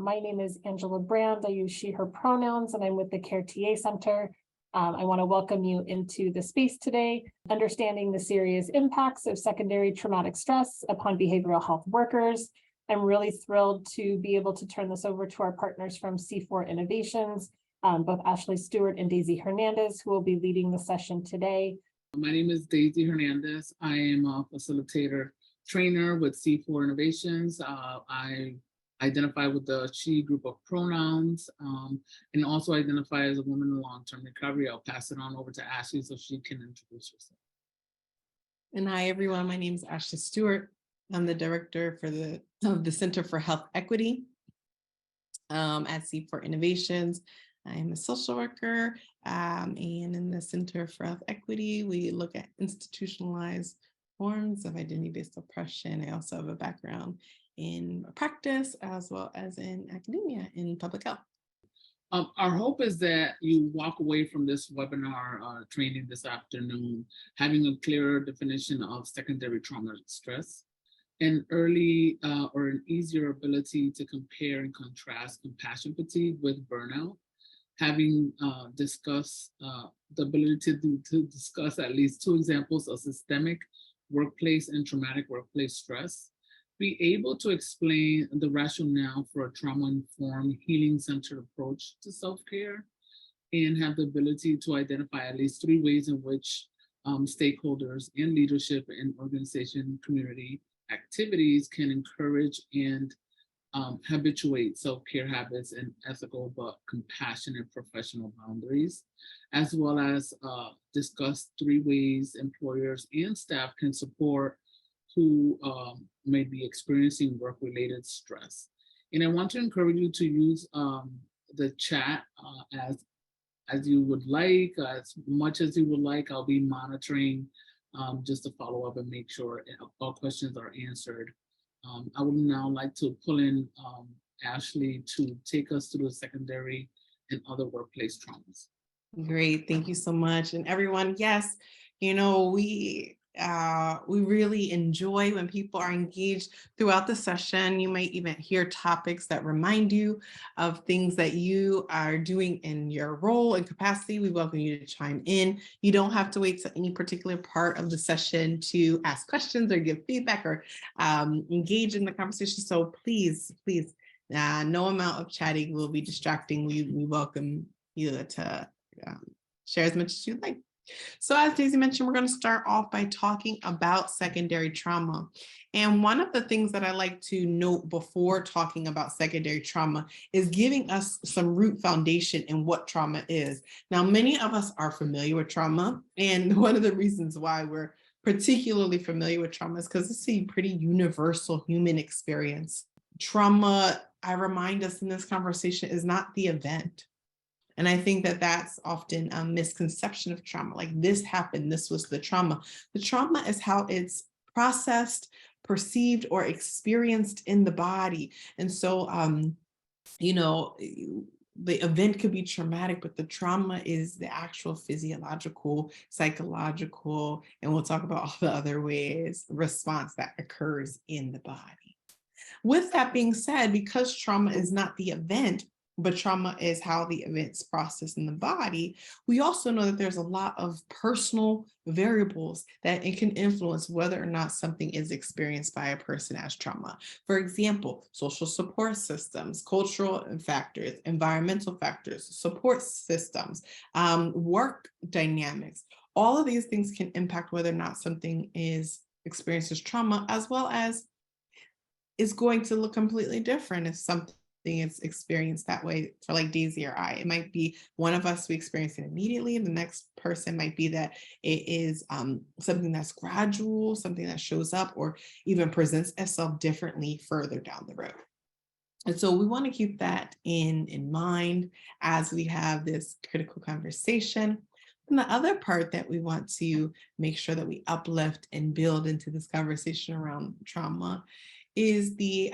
My name is Angela Brand. I use she, her pronouns, and I'm with the CARE TA Center. I want to welcome you into the space today, understanding the serious impacts of secondary traumatic stress upon behavioral health workers. I'm really thrilled to be able to turn this over to our partners from C4 Innovations, both Ashley Stewart and Daisy Hernandez, who will be leading the session today. My name is Daisy Hernandez. I am a facilitator trainer with C4 Innovations. I identify with the she group of pronouns and also identify as a woman in long-term recovery. I'll pass it on over to Ashley so she can introduce herself. And hi, everyone. My name is Ashley Stewart. I'm the director of the Center for Health Equity at C4 Innovations. I'm a social worker, and in the Center for Health Equity, we look at institutionalized forms of identity-based oppression. I also have a background in practice as well as in academia in public health. Our hope is that you walk away from this webinar training this afternoon having a clearer definition of secondary trauma stress, an early or an easier ability to compare and contrast compassion fatigue with burnout, having discussed the ability to discuss at least 2 examples of systemic workplace and traumatic workplace stress, be able to explain the rationale for a trauma-informed, healing-centered approach to self-care, and have the ability to identify at least 3 ways in which stakeholders and leadership and organization community activities can encourage and habituate self-care habits and ethical but compassionate professional boundaries, as well as discuss 3 ways employers and staff can support who may be experiencing work-related stress. And I want to encourage you to use the chat as you would like, as much as you would like. I'll be monitoring just to follow up and make sure all questions are answered. I would now like to pull in Ashley to take us through the secondary and other workplace traumas. Great, thank you so much. And everyone, yes, you know, we really enjoy when people are engaged throughout the session. You might even hear topics that remind you of things that you are doing in your role and capacity. We welcome you to chime in. You don't have to wait to any particular part of the session to ask questions or give feedback or engage in the conversation. So please, no amount of chatting will be distracting. We welcome you to share as much as you'd like. So as Daisy mentioned, we're going to start off by talking about secondary trauma. And one of the things that I like to note before talking about secondary trauma is giving us some root foundation in what trauma is. Now, many of us are familiar with trauma. And one of the reasons why we're particularly familiar with trauma is because it's a pretty universal human experience. Trauma, I remind us in this conversation, is not the event. And I think that that's often a misconception of trauma. Like, this happened, this was the trauma. The trauma is how it's processed, perceived, or experienced in the body. And so, you know, the event could be traumatic, but the trauma is the actual physiological, psychological, and we'll talk about all the other ways, response that occurs in the body. With that being said, because trauma is not the event, but trauma is how the events process in the body, we also know that there's a lot of personal variables that it can influence whether or not something is experienced by a person as trauma. For example, social support systems, cultural factors, environmental factors, support systems, work dynamics. All of these things can impact whether or not something is experienced as trauma, as well as is going to look completely different if something is experienced that way for like Daisy or I. It might be one of us, we experience it immediately, and the next person might be that it is something that's gradual, something that shows up or even presents itself differently further down the road. And so we want to keep that in mind as we have this critical conversation. And the other part that we want to make sure that we uplift and build into this conversation around trauma is the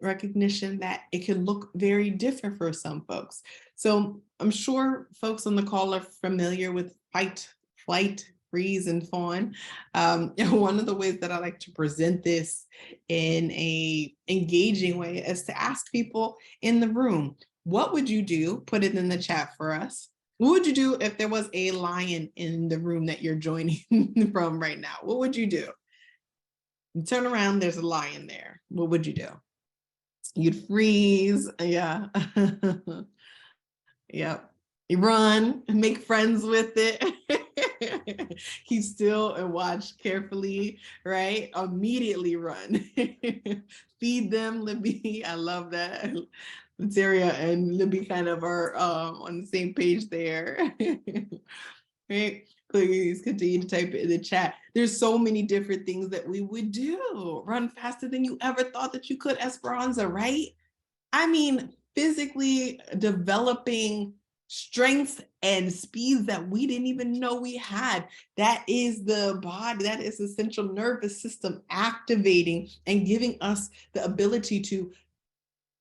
recognition that it can look very different for some folks. So I'm sure folks on the call are familiar with fight, flight, freeze and fawn. And one of the ways that I like to present this in a engaging way is to ask people in the room, what would you do? Put it in the chat for us. What would you do if there was a lion in the room that you're joining from right now? What would you do? You turn around, there's a lion there. What would you do? You'd freeze. Yeah. Yep. You run, make friends with it. Keep still and watch carefully, right? Immediately run. Feed them, Libby. I love that. Lataria and Libby kind of are on the same page there. Right? Please continue to type it in the chat. There's so many different things that we would do. Run faster than you ever thought that you could, Esperanza, right? I mean, physically developing strength and speeds that we didn't even know we had. That is the body, that is the central nervous system activating and giving us the ability to,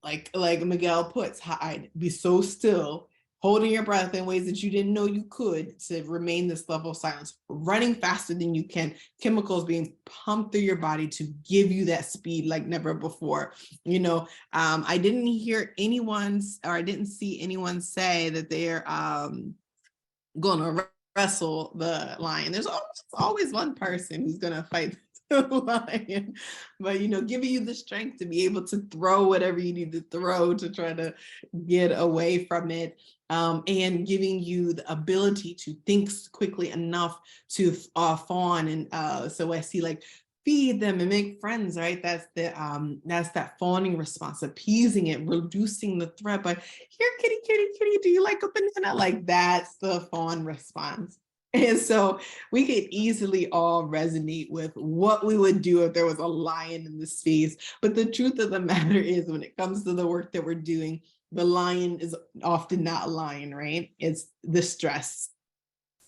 like Miguel puts, hide, be so still, holding your breath in ways that you didn't know you could, to remain this level of silence, running faster than you can, chemicals being pumped through your body to give you that speed like never before. You know, I didn't hear anyone's, or I didn't see anyone say that they're gonna wrestle the lion. There's always one person who's gonna fight the lion, but you know, giving you the strength to be able to throw whatever you need to throw to try to get away from it, and giving you the ability to think quickly enough to fawn. And so I see, like, feed them and make friends, right? That's that fawning response, appeasing it, reducing the threat. But here, kitty, kitty, kitty, do you like a banana? Like, that's the fawn response. And so we could easily all resonate with what we would do if there was a lion in the space. But the truth of the matter is, when it comes to the work that we're doing, the lion is often not a lion, right? It's the stress.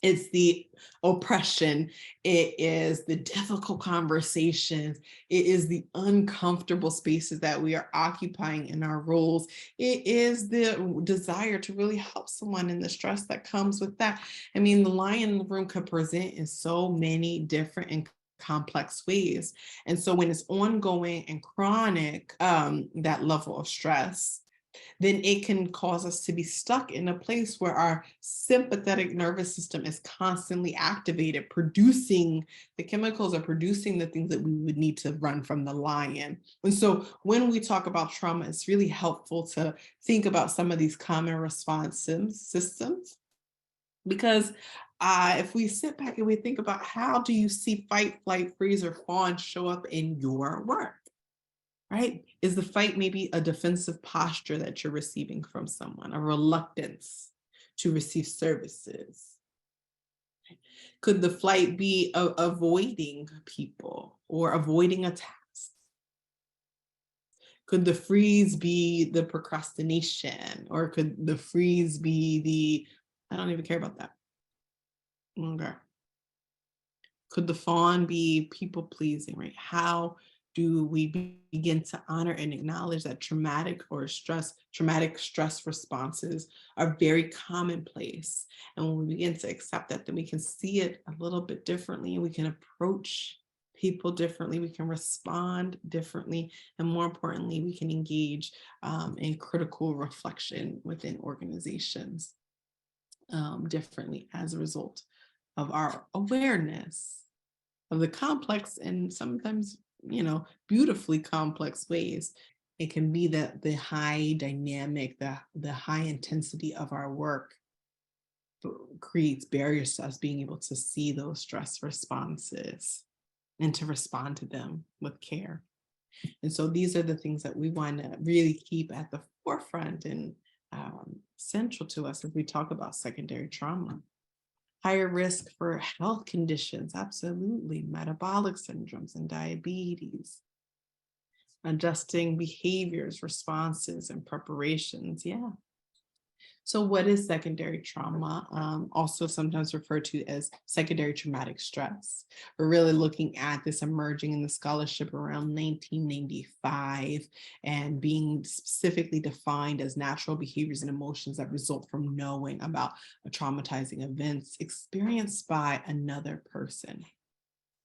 It's the oppression. It is the difficult conversations. It is the uncomfortable spaces that we are occupying in our roles. It is the desire to really help someone in the stress that comes with that. I mean, the lion in the room could present in so many different and complex ways. And so when it's ongoing and chronic, that level of stress, then it can cause us to be stuck in a place where our sympathetic nervous system is constantly activated, producing the chemicals, or producing the things that we would need to run from the lion. And so when we talk about trauma, it's really helpful to think about some of these common response systems, because if we sit back and we think about, how do you see fight, flight, freeze, or fawn show up in your work? Right? Is the fight maybe a defensive posture that you're receiving from someone, a reluctance to receive services? Could the flight be avoiding people or avoiding a task? Could the freeze be the procrastination, or could the freeze be the, I don't even care about that? Okay. Could the fawn be people pleasing, right? How do we begin to honor and acknowledge that traumatic stress responses are very commonplace? And when we begin to accept that, then we can see it a little bit differently, and we can approach people differently, we can respond differently, and more importantly, we can engage in critical reflection within organizations differently as a result of our awareness of the complex and sometimes, you know, beautifully complex ways. It can be that the high dynamic, the high intensity of our work creates barriers to us being able to see those stress responses and to respond to them with care. And so these are the things that we want to really keep at the forefront and central to us as we talk about secondary trauma. Higher risk for health conditions, absolutely. Metabolic syndromes and diabetes. Adjusting behaviors, responses, and preparations, yeah. So what is secondary trauma? Also sometimes referred to as secondary traumatic stress. We're really looking at this emerging in the scholarship around 1995 and being specifically defined as natural behaviors and emotions that result from knowing about traumatizing events experienced by another person.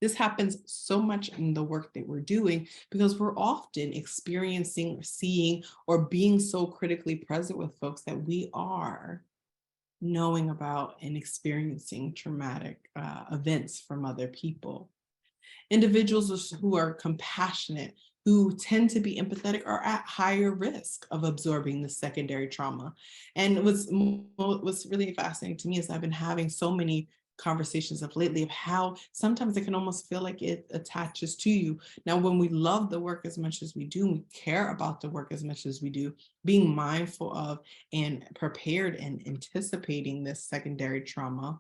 This happens so much in the work that we're doing because we're often experiencing, seeing, or being so critically present with folks that we are knowing about and experiencing traumatic events from other people. Individuals who are compassionate, who tend to be empathetic, are at higher risk of absorbing the secondary trauma. And what's really fascinating to me is I've been having so many conversations of lately of how sometimes it can almost feel like it attaches to you. Now, when we love the work as much as we do, we care about the work as much as we do, being mindful of and prepared and anticipating this secondary trauma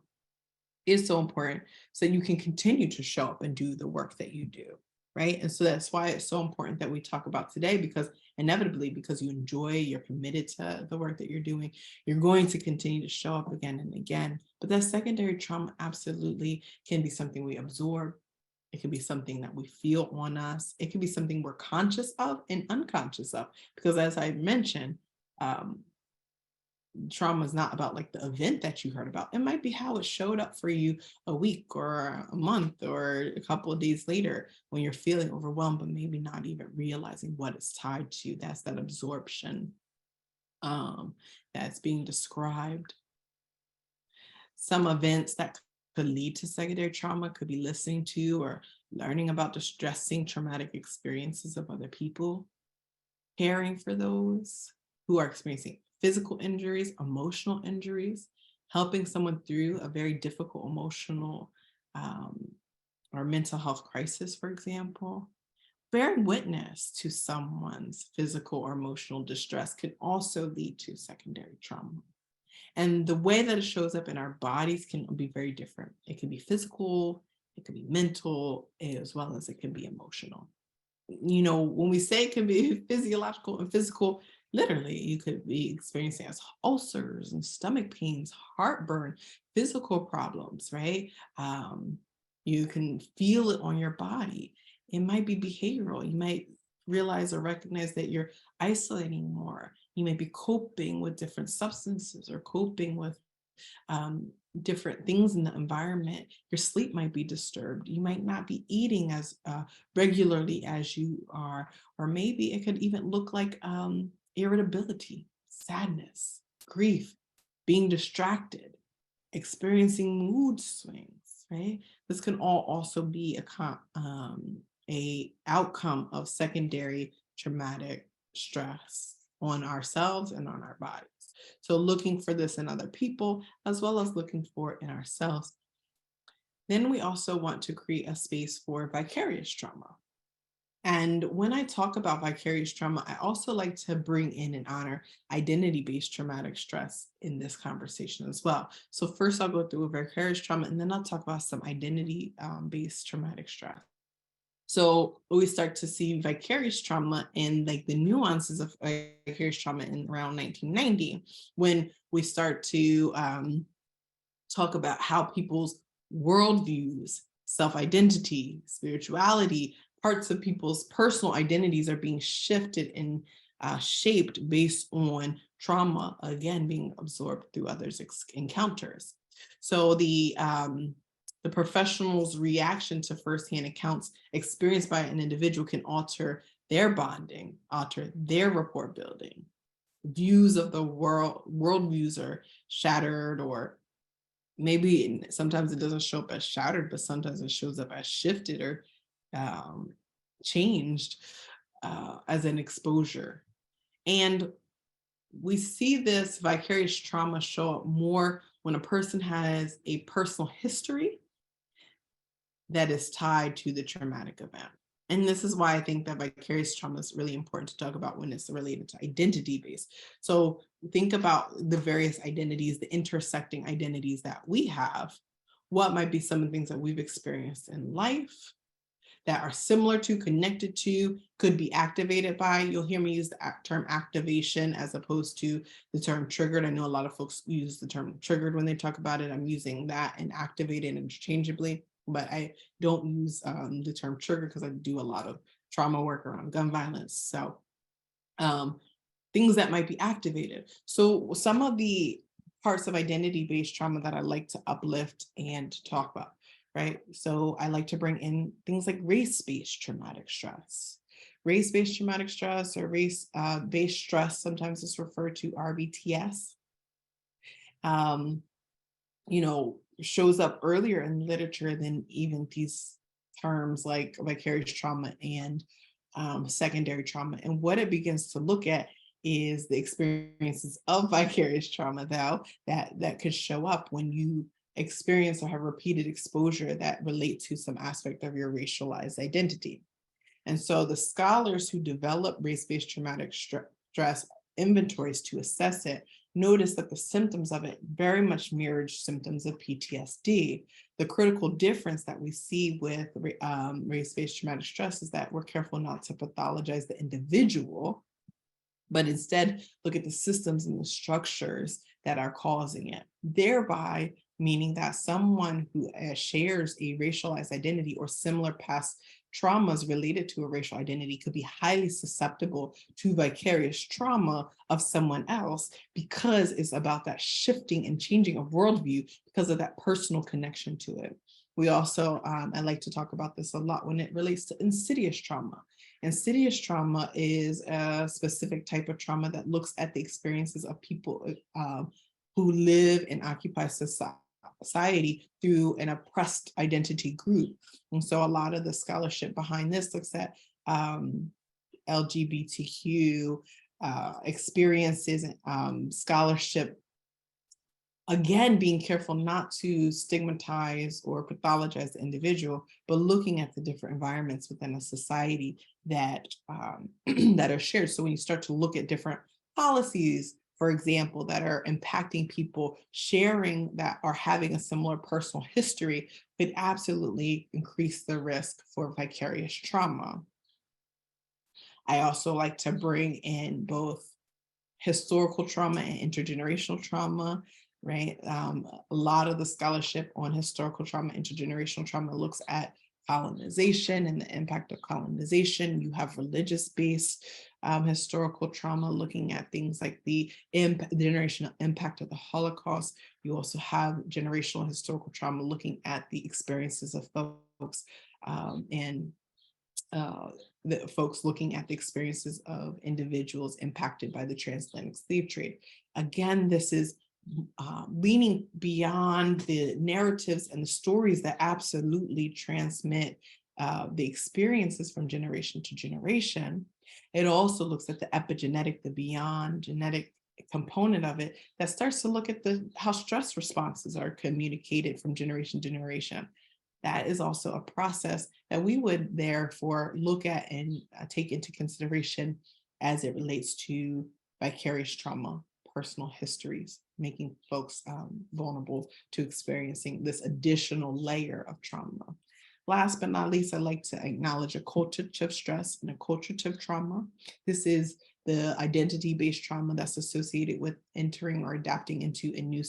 is so important so you can continue to show up and do the work that you do, right? And so that's why it's so important that we talk about today, because inevitably, because you enjoy, you're committed to the work that you're doing, you're going to continue to show up again and again. But that secondary trauma absolutely can be something we absorb. It can be something that we feel on us. It can be something we're conscious of and unconscious of, because as I mentioned, trauma is not about like the event that you heard about. It might be how it showed up for you a week or a month or a couple of days later when you're feeling overwhelmed, but maybe not even realizing what it's tied to. That's that absorption that's being described. Some events that could lead to secondary trauma could be listening to or learning about distressing traumatic experiences of other people, caring for those who are experiencing physical injuries, emotional injuries, helping someone through a very difficult emotional or mental health crisis, for example. Bearing witness to someone's physical or emotional distress can also lead to secondary trauma. And the way that it shows up in our bodies can be very different. It can be physical, it can be mental, as well as it can be emotional. You know, when we say it can be physiological and physical, literally, you could be experiencing as ulcers and stomach pains, heartburn, physical problems, right? You can feel it on your body. It might be behavioral. You might realize or recognize that you're isolating more. You may be coping with different substances or coping with different things in the environment. Your sleep might be disturbed. You might not be eating as regularly as you are, or maybe it could even look like irritability, sadness, grief, being distracted, experiencing mood swings, right? This can all also be a outcome of secondary traumatic stress on ourselves and on our bodies. So looking for this in other people, as well as looking for it in ourselves. Then we also want to create a space for vicarious trauma. And when I talk about vicarious trauma, I also like to bring in and honor identity-based traumatic stress in this conversation as well. So first I'll go through vicarious trauma, and then I'll talk about some identity-based traumatic stress. So we start to see vicarious trauma and like the nuances of vicarious trauma in around 1990, when we start to talk about how people's worldviews, self-identity, spirituality, parts of people's personal identities are being shifted and shaped based on trauma, again, being absorbed through others' encounters. So the professional's reaction to firsthand accounts experienced by an individual can alter their bonding, alter their rapport building. Views of the worldviews are shattered, or maybe sometimes it doesn't show up as shattered, but sometimes it shows up as shifted or changed as an exposure. And we see this vicarious trauma show up more when a person has a personal history that is tied to the traumatic event. And this is why I think that vicarious trauma is really important to talk about when it's related to identity-based. So think about the various identities, the intersecting identities that we have. What might be some of the things that we've experienced in life that are similar to, connected to, could be activated by. You'll hear me use the term activation as opposed to the term triggered. I know a lot of folks use the term triggered when they talk about it. I'm using that and activated interchangeably, but I don't use the term trigger because I do a lot of trauma work around gun violence. So things that might be activated. So some of the parts of identity-based trauma that I like to uplift and talk about, right? So I like to bring in things like race-based traumatic stress. Race-based traumatic stress or race-based stress, sometimes it's referred to RBTS, shows up earlier in literature than even these terms like vicarious trauma and secondary trauma. And what it begins to look at is the experiences of vicarious trauma, though, that could show up when you experience or have repeated exposure that relate to some aspect of your racialized identity. And so the scholars who develop race-based traumatic stress inventories to assess it notice that the symptoms of it very much mirrored symptoms of PTSD. The critical difference that we see with race-based traumatic stress is that we're careful not to pathologize the individual, but instead look at the systems and the structures that are causing it, thereby meaning that someone who shares a racialized identity or similar past traumas related to a racial identity could be highly susceptible to vicarious trauma of someone else because it's about that shifting and changing of worldview because of that personal connection to it. We also, I like to talk about this a lot when it relates to insidious trauma. Insidious trauma is a specific type of trauma that looks at the experiences of people who live and occupy society through an oppressed identity group. And so a lot of the scholarship behind this looks at LGBTQ experiences and scholarship, again, being careful not to stigmatize or pathologize the individual, but looking at the different environments within a society that that are shared. So when you start to look at different policies, for example, that are impacting people sharing that or having a similar personal history, could absolutely increase the risk for vicarious trauma. I also like to bring in both historical trauma and intergenerational trauma, right? A lot of the scholarship on historical trauma, intergenerational trauma looks at colonization and the impact of colonization. You have religious-based historical trauma looking at things like the generational impact of the Holocaust. You also have generational historical trauma looking at the experiences of folks and the folks looking at the experiences of individuals impacted by the transatlantic slave trade. Again, this is leaning beyond the narratives and the stories that absolutely transmit the experiences from generation to generation. It also looks at the epigenetic, the beyond genetic component of it that starts to look at how stress responses are communicated from generation to generation. That is also a process that we would therefore look at and take into consideration as it relates to vicarious trauma, personal histories, making folks vulnerable to experiencing this additional layer of trauma. Last but not least, I'd like to acknowledge acculturative stress and acculturative trauma. This is the identity-based trauma that's associated with entering or adapting into a new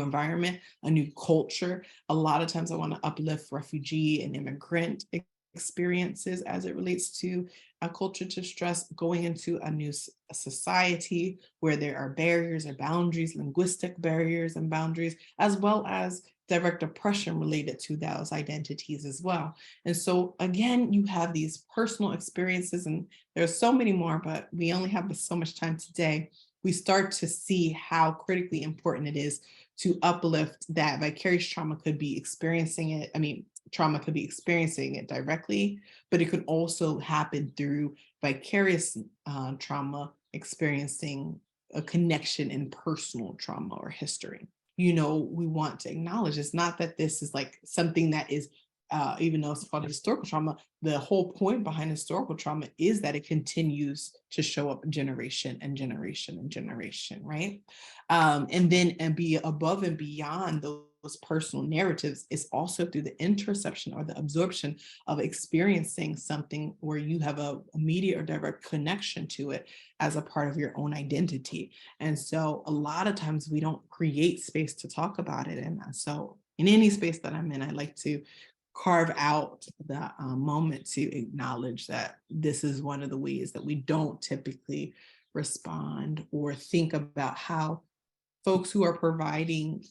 environment, a new culture. A lot of times I want to uplift refugee and immigrant experiences as it relates to acculturative stress, going into a new society where there are barriers or boundaries, linguistic barriers and boundaries, as well as direct oppression related to those identities as well. And so again, you have these personal experiences, and there's so many more, but we only have so much time today. We start to see how critically important it is to uplift that vicarious trauma could be experiencing it. Trauma could be experiencing it directly, but it could also happen through vicarious trauma experiencing a connection in personal trauma or history. We want to acknowledge it's not that this is like something that is, even though it's called historical trauma, the whole point behind historical trauma is that it continues to show up generation and generation and generation, right? And be above and beyond those personal narratives is also through the interception or the absorption of experiencing something where you have a immediate or direct connection to it as a part of your own identity. And so a lot of times we don't create space to talk about it. And so in any space that I'm in, I like to carve out the moment to acknowledge that this is one of the ways that we don't typically respond or think about how folks who are providing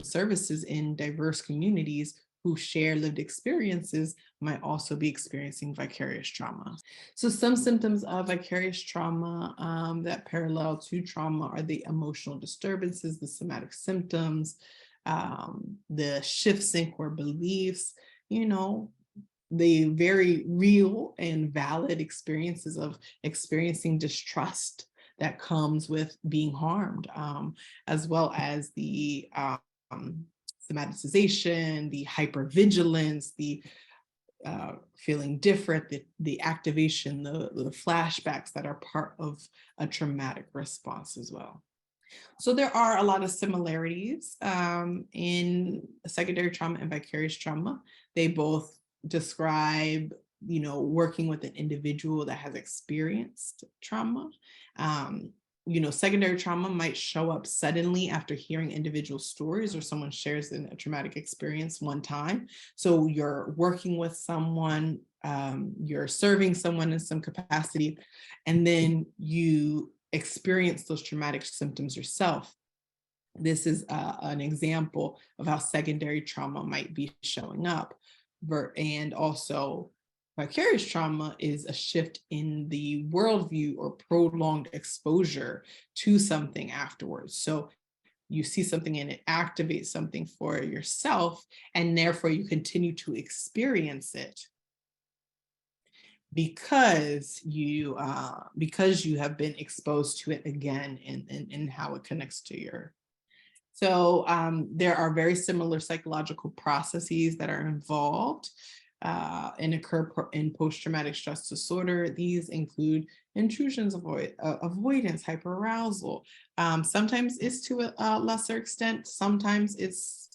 services in diverse communities who share lived experiences might also be experiencing vicarious trauma. So some symptoms of vicarious trauma that parallel to trauma are the emotional disturbances, the somatic symptoms, the shifts in core beliefs, the very real and valid experiences of experiencing distrust that comes with being harmed, as well as the somaticization, the hypervigilance, the feeling different, the activation, the flashbacks that are part of a traumatic response as well. So there are a lot of similarities in secondary trauma and vicarious trauma. They both describe, working with an individual that has experienced trauma. Secondary trauma might show up suddenly after hearing individual stories or someone shares a traumatic experience one time. So you're working with someone, you're serving someone in some capacity, and then you experience those traumatic symptoms yourself. This is an example of how secondary trauma might be showing up. And also, vicarious trauma is a shift in the worldview or prolonged exposure to something afterwards. So you see something and it activates something for yourself, and therefore you continue to experience it because you have been exposed to it again and how it connects to your. So there are very similar psychological processes that are involved and occur in post-traumatic stress disorder. These include intrusions, avoidance, hyperarousal. Sometimes it's to a lesser extent. Sometimes it's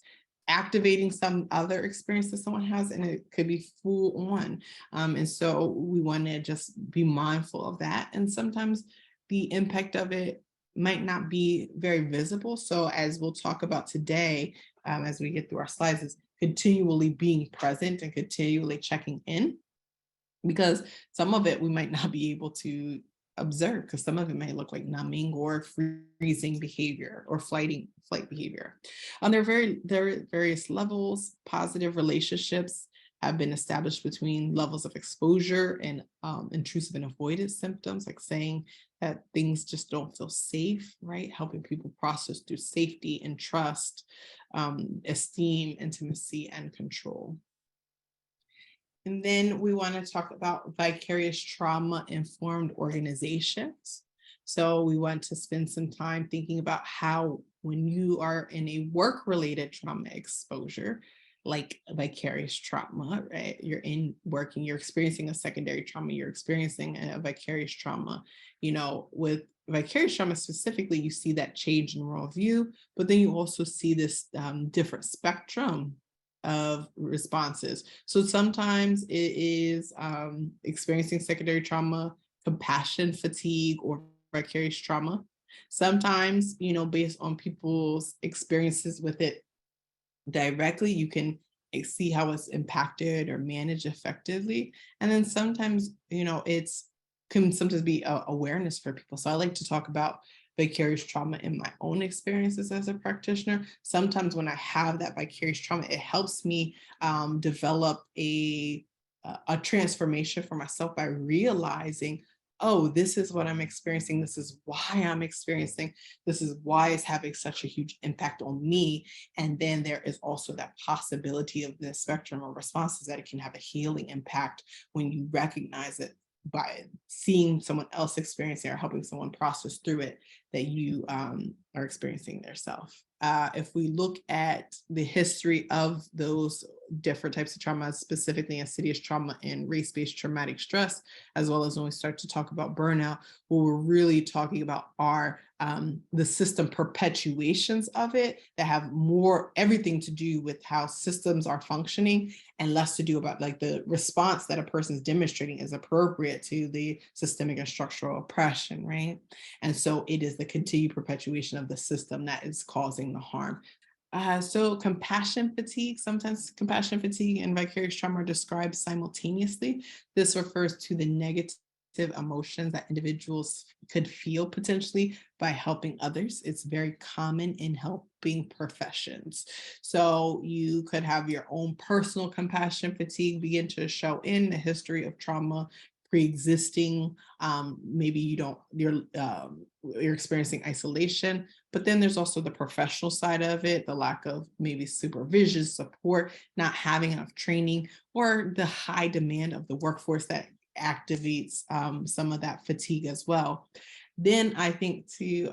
activating some other experience that someone has, and it could be full on. And so we want to just be mindful of that. And sometimes the impact of it might not be very visible. So as we'll talk about today, as we get through our slides, is continually being present and continually checking in, because some of it we might not be able to observe, because some of it may look like numbing or freezing behavior or flight behavior. There are various levels. Positive relationships have been established between levels of exposure and intrusive and avoidance symptoms, like saying that things just don't feel safe, right? Helping people process through safety and trust, esteem, intimacy, and control. And then we want to talk about vicarious trauma-informed organizations. So we want to spend some time thinking about how, when you are in a work-related trauma exposure, like vicarious trauma, right? You're in working, you're experiencing a secondary trauma, you're experiencing a vicarious trauma. With vicarious trauma specifically, you see that change in worldview, but then you also see this different spectrum of responses. So sometimes it is experiencing secondary trauma, compassion fatigue, or vicarious trauma. Sometimes, based on people's experiences with it directly, you can see how it's impacted or managed effectively. And then sometimes, can sometimes be awareness for people. So I like to talk about vicarious trauma in my own experiences as a practitioner. Sometimes when I have that vicarious trauma, it helps me develop a transformation for myself by realizing, oh, this is what I'm experiencing. This is why I'm experiencing. This is why it's having such a huge impact on me. And then there is also that possibility of the spectrum of responses that it can have a healing impact when you recognize it by seeing someone else experiencing or helping someone process through it that you are experiencing yourself. If we look at the history of those different types of trauma, specifically insidious trauma and race-based traumatic stress, as well as when we start to talk about burnout, what we're really talking about are the system perpetuations of it that have more everything to do with how systems are functioning and less to do about like the response that a person's demonstrating is appropriate to the systemic and structural oppression, right? And so it is the continued perpetuation of the system that is causing the harm. So compassion fatigue, sometimes compassion fatigue and vicarious trauma are described simultaneously. This refers to the negative emotions that individuals could feel potentially by helping others. It's very common in helping professions. So you could have your own personal compassion fatigue begin to show in the history of trauma pre-existing. Maybe you're experiencing isolation, but then there's also the professional side of it, the lack of maybe supervision, support, not having enough training, or the high demand of the workforce that activates some of that fatigue as well. Then I think to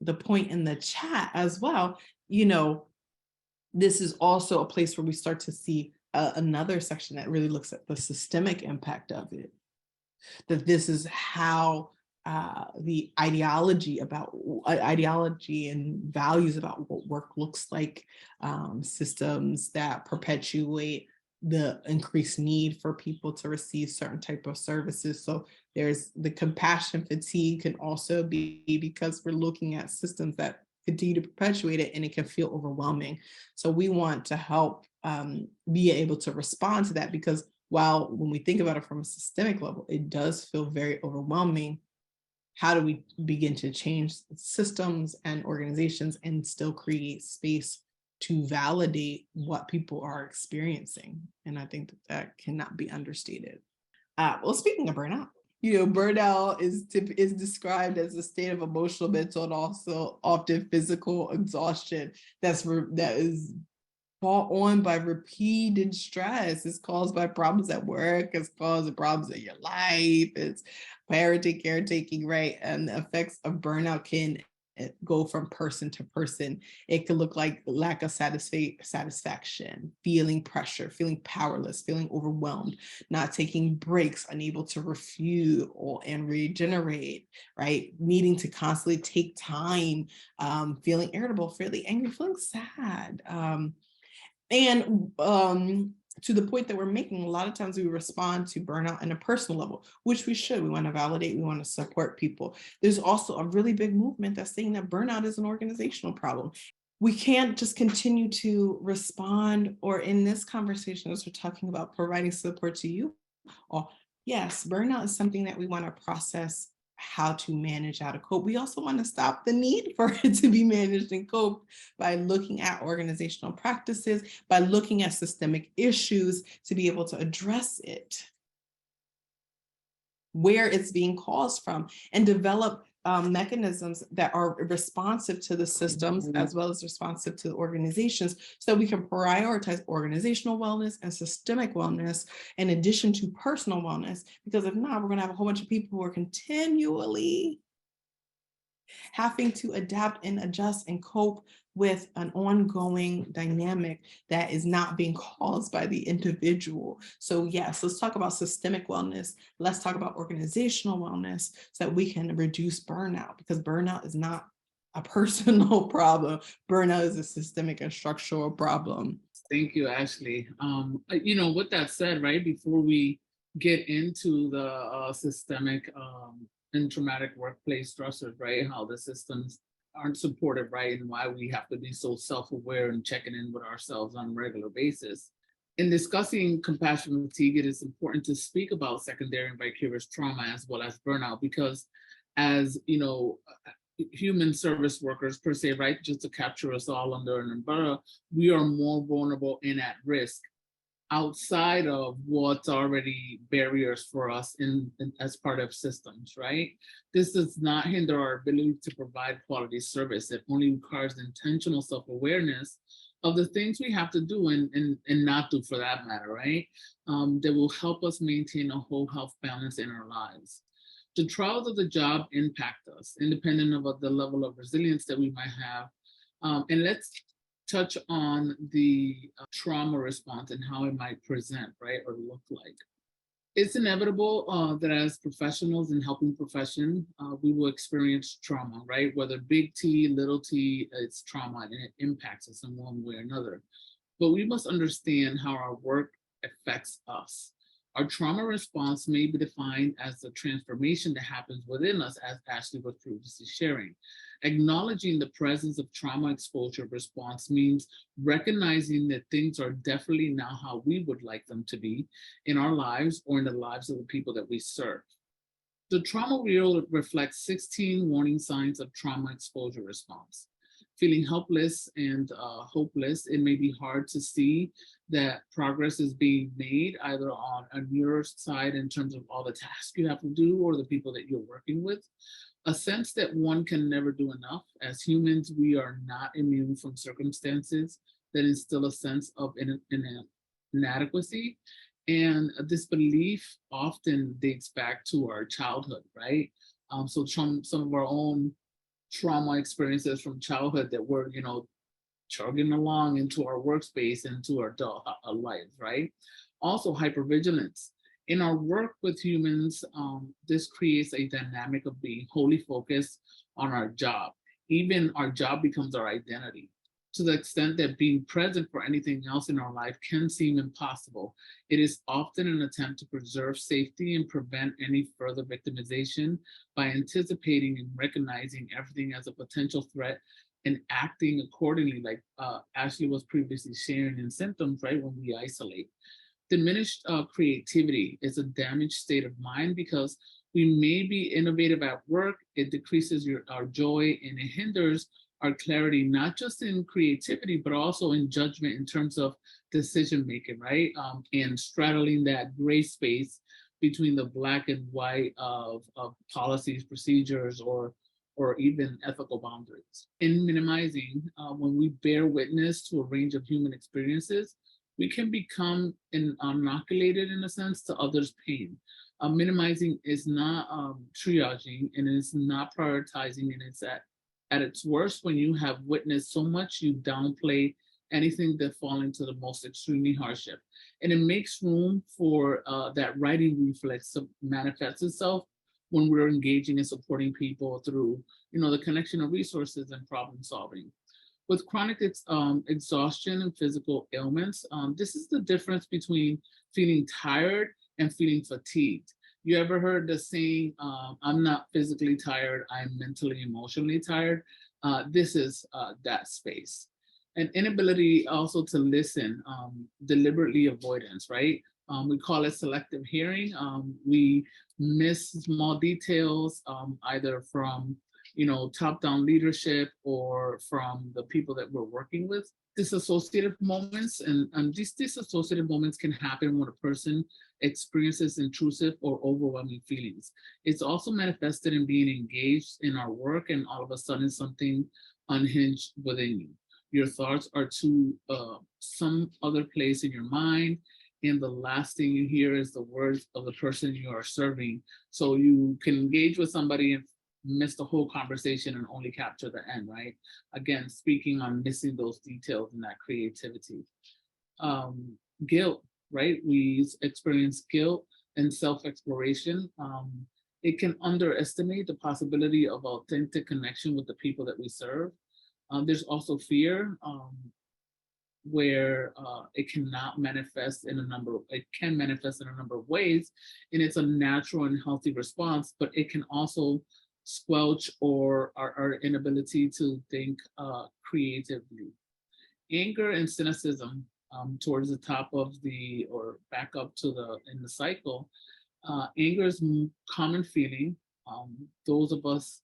the point in the chat as well, this is also a place where we start to see another section that really looks at the systemic impact of it. That this is how the ideology and values about what work looks like, systems that perpetuate the increased need for people to receive certain type of services. So there's the compassion fatigue can also be because we're looking at systems that continue to perpetuate it and it can feel overwhelming. So we want to help be able to respond to that, because while when we think about it from a systemic level, it does feel very overwhelming. How do we begin to change systems and organizations and still create space to validate what people are experiencing? And I think that cannot be understated. Well, speaking of burnout, burnout is described as a state of emotional, mental, and also often physical exhaustion that is brought on by repeated stress. It's caused by problems at work. It's caused by problems in your life. It's parenting, caretaking, right? And the effects of burnout can go from person to person. It can look like lack of satisfaction, feeling pressure, feeling powerless, feeling overwhelmed, not taking breaks, unable to refuel and regenerate, right? Needing to constantly take time, feeling irritable, feeling angry, feeling sad. And to the point that we're making, a lot of times we respond to burnout on a personal level, which we should. We want to validate, we want to support people. There's also a really big movement that's saying that burnout is an organizational problem. We can't just continue to respond, or in this conversation, as we're talking about providing support to you, yes, burnout is something that we want to process how to manage, how to cope. We also want to stop the need for it to be managed and coped by looking at organizational practices, by looking at systemic issues to be able to address it, where it's being caused from, and develop mechanisms that are responsive to the systems as well as responsive to the organizations, so we can prioritize organizational wellness and systemic wellness in addition to personal wellness. Because if not, we're going to have a whole bunch of people who are continually having to adapt and adjust and cope with an ongoing dynamic that is not being caused by the individual. So yes, let's talk about systemic wellness. Let's talk about organizational wellness so that we can reduce burnout, because burnout is not a personal problem. Burnout is a systemic and structural problem. Thank you, Ashley. With that said, right, before we get into the systemic and traumatic workplace stressors, right, how the systems aren't supported, right, and why we have to be so self-aware and checking in with ourselves on a regular basis. In discussing compassion fatigue, it is important to speak about secondary and vicarious trauma as well as burnout, because as human service workers per se, right, just to capture us all under an umbrella, we are more vulnerable and at risk outside of what's already barriers for us in as part of systems, right? This does not hinder our ability to provide quality service. It only requires intentional self-awareness of the things we have to do and not do, for that matter, right? That will help us maintain a whole health balance in our lives. The trials of the job impact us, independent of the level of resilience that we might have. And let's touch on the trauma response and how it might present, right, or look like. It's inevitable that as professionals in helping profession, we will experience trauma, right? Whether big T, little t, it's trauma and it impacts us in one way or another. But we must understand how our work affects us. Our trauma response may be defined as the transformation that happens within us, as Ashley was previously sharing. Acknowledging the presence of trauma exposure response means recognizing that things are definitely not how we would like them to be in our lives or in the lives of the people that we serve. The trauma wheel reflects 16 warning signs of trauma exposure response. Feeling helpless and hopeless, it may be hard to see that progress is being made either on your side in terms of all the tasks you have to do or the people that you're working with. A sense that one can never do enough. As humans, we are not immune from circumstances that instill a sense of inadequacy. And this belief often dates back to our childhood, right? So some of our own trauma experiences from childhood that we're, chugging along into our workspace, into our adult lives, right? Also, hypervigilance. In our work with humans, this creates a dynamic of being wholly focused on our job. Even our job becomes our identity. To the extent that being present for anything else in our life can seem impossible, it is often an attempt to preserve safety and prevent any further victimization by anticipating and recognizing everything as a potential threat and acting accordingly, like Ashley was previously sharing in symptoms, right, when we isolate. Diminished creativity is a damaged state of mind because we may be innovative at work, it decreases our joy, and it hinders our clarity, not just in creativity, but also in judgment in terms of decision making, right? And straddling that gray space between the black and white of policies, procedures, or even ethical boundaries. In minimizing, when we bear witness to a range of human experiences, we can become inoculated in a sense to others' pain. Minimizing is not triaging, and it's not prioritizing, and it's at its worst when you have witnessed so much, you downplay anything that fall into the most extremely hardship. And it makes room for that writing reflex to manifest itself when we're engaging and supporting people through, the connection of resources and problem solving. With chronic exhaustion and physical ailments, this is the difference between feeling tired and feeling fatigued. You ever heard the saying, I'm not physically tired, I'm mentally, emotionally tired? This is that space. An inability also to listen, deliberately avoidance, right? We call it selective hearing. We miss small details, either from top-down leadership or from the people that we're working with. Disassociative moments, and these disassociative moments can happen when a person experiences intrusive or overwhelming feelings. It's also manifested in being engaged in our work and all of a sudden something unhinged within you. Your thoughts are to some other place in your mind, and the last thing you hear is the words of the person you are serving. So you can engage with somebody and miss the whole conversation and only capture the end, right? Again, speaking on missing those details and that creativity. Guilt, right? We experience guilt and self-exploration. It can underestimate the possibility of authentic connection with the people that we serve. There's also fear, where it can manifest in a number of ways, and it's a natural and healthy response, but it can also squelch or our inability to think creatively. Anger and cynicism, towards the top of or back up to in the cycle. Anger is a common feeling. Those of us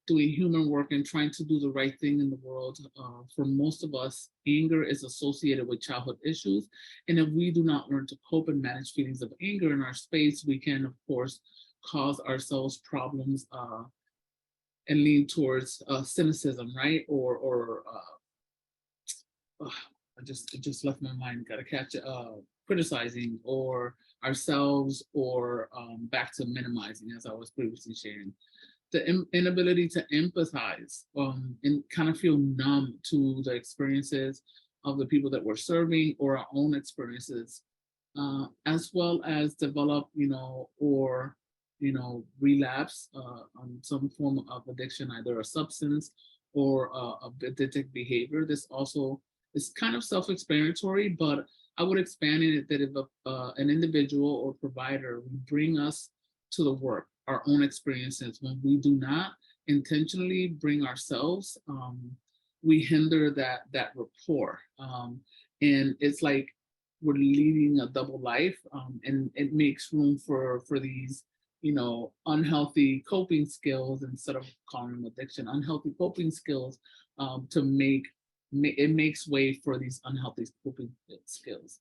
doing human work and trying to do the right thing in the world, for most of us, anger is associated with childhood issues. And if we do not learn to cope and manage feelings of anger in our space, we can, of course, cause ourselves problems and lean towards cynicism, right? It just left my mind. Got to catch it. Criticizing or ourselves, or back to minimizing, as I was previously sharing. the inability to empathize and kind of feel numb to the experiences of the people that we're serving or our own experiences, as well as develop, or, relapse on some form of addiction, either a substance or a addictive behavior. This also is kind of self-explanatory, but I would expand it that if an individual or provider would bring us to the work, our own experiences, when we do not intentionally bring ourselves, we hinder that rapport. And it's like we're leading a double life, and it makes room for these, unhealthy coping skills, instead of calling them addiction, unhealthy coping skills, to it makes way for these unhealthy coping skills.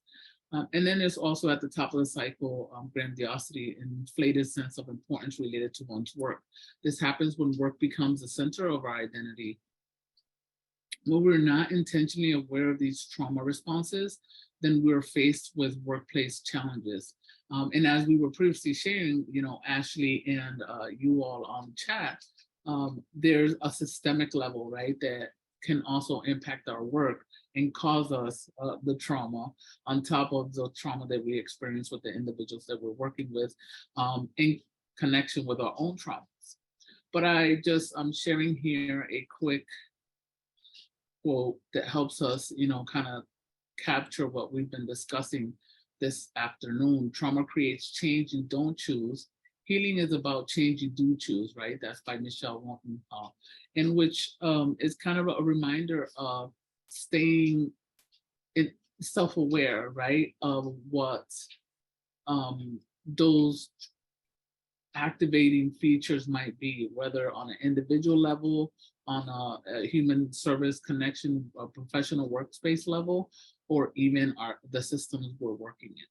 And then there's also at the top of the cycle, grandiosity and inflated sense of importance related to one's work. This happens when work becomes the center of our identity. When we're not intentionally aware of these trauma responses, then we're faced with workplace challenges. And as we were previously sharing, Ashley and you all on chat, there's a systemic level, right, that can also impact our work and cause us the trauma on top of the trauma that we experience with the individuals that we're working with, in connection with our own traumas. But I'm sharing here a quick quote that helps us, kind of capture what we've been discussing this afternoon. Trauma creates change you don't choose. Healing is about change you do choose, right? That's by Michelle Wolfenthal, in which is kind of a reminder of staying self-aware, right, of what those activating features might be, whether on an individual level, on a human service connection, a professional workspace level, or even the systems we're working in.